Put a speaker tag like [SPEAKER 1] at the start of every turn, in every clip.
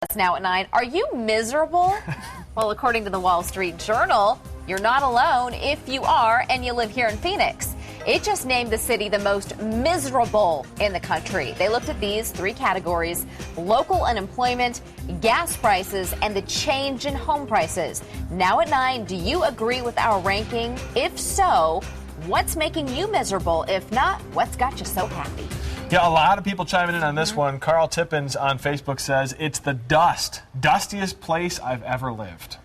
[SPEAKER 1] That's now at 9. Are you miserable? Well, according to the Wall Street Journal, you're not alone if you are and you live here in Phoenix. It just named the city the most miserable in the country. They looked at these 3 categories: local unemployment, gas prices, and the change in home prices. Now at 9, do you agree with our ranking? If so, what's making you miserable? If not, what's got you so happy?
[SPEAKER 2] Yeah, a lot of people chiming in on this one. Carl Tippins on Facebook says, it's the dustiest place I've ever lived.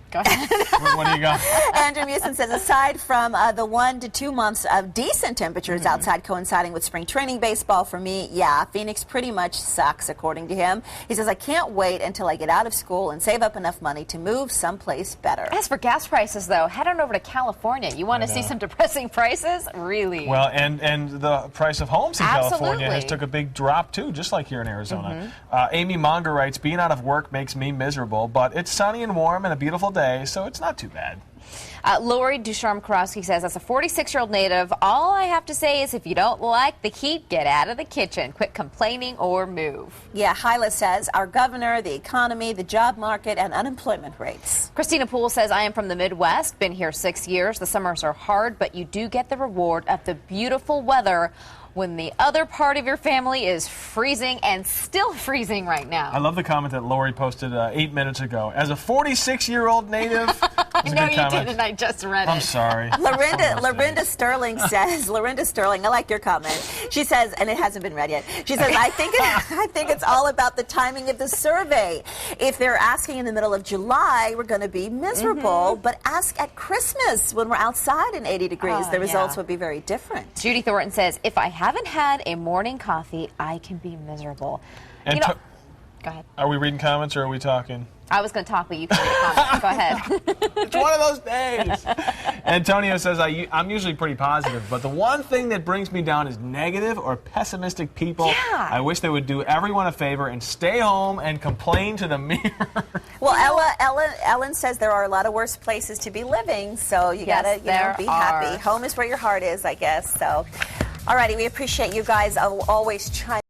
[SPEAKER 1] Go ahead.
[SPEAKER 2] What do you got?
[SPEAKER 3] Andrew Musin says, aside from the 1 to 2 months of decent temperatures outside coinciding with spring training baseball, for me, yeah, Phoenix pretty much sucks, according to him. He says, I can't wait until I get out of school and save up enough money to move someplace better.
[SPEAKER 1] As for gas prices, though, head on over to California. You want to see some depressing prices? Really?
[SPEAKER 2] Well, and the price of homes in California has
[SPEAKER 1] Absolutely.
[SPEAKER 2] took a big drop, too, just like here in Arizona. Amy Monger writes, being out of work makes me miserable, but it's sunny and warm and a beautiful day, so it's not too bad.
[SPEAKER 1] Lori Ducharme-Karowski says, as a 46-year-old native, all I have to say is if you don't like the heat, get out of the kitchen. Quit complaining or move.
[SPEAKER 3] Yeah, Hyla says, our governor, the economy, the job market, and unemployment rates.
[SPEAKER 1] Christina Poole says, I am from the Midwest, been here 6 years. The summers are hard, but you do get the reward of the beautiful weather when the other part of your family is freezing and still freezing right now.
[SPEAKER 2] I love the comment that Lori posted 8 minutes ago. As a 46-year-old native,
[SPEAKER 1] I know you didn't, I just read it.
[SPEAKER 2] I'm sorry.
[SPEAKER 3] Lorinda Sterling says, Lorinda Sterling, I like your comment. She says, and it hasn't been read yet. She says, I think it's all about the timing of the survey. If they're asking in the middle of July, we're going to be miserable. But ask at Christmas when we're outside in 80 degrees. The results would be very different.
[SPEAKER 1] Judy Thornton says, if I haven't had a morning coffee, I can be miserable.
[SPEAKER 2] And
[SPEAKER 1] go ahead.
[SPEAKER 2] Are we reading comments or are we talking?
[SPEAKER 1] I was going to talk, but you can read comments. Go ahead.
[SPEAKER 2] It's one of those days. Antonio says, I'm usually pretty positive, but the one thing that brings me down is negative or pessimistic people.
[SPEAKER 1] Yeah.
[SPEAKER 2] I wish they would do everyone a favor and stay home and complain to the mirror.
[SPEAKER 3] Well, Ellen says there are a lot of worse places to be living, so you
[SPEAKER 1] Yes,
[SPEAKER 3] gotta, be happy.
[SPEAKER 1] are.
[SPEAKER 3] Home is where your heart is, I guess. So, alrighty, we appreciate you guys always trying.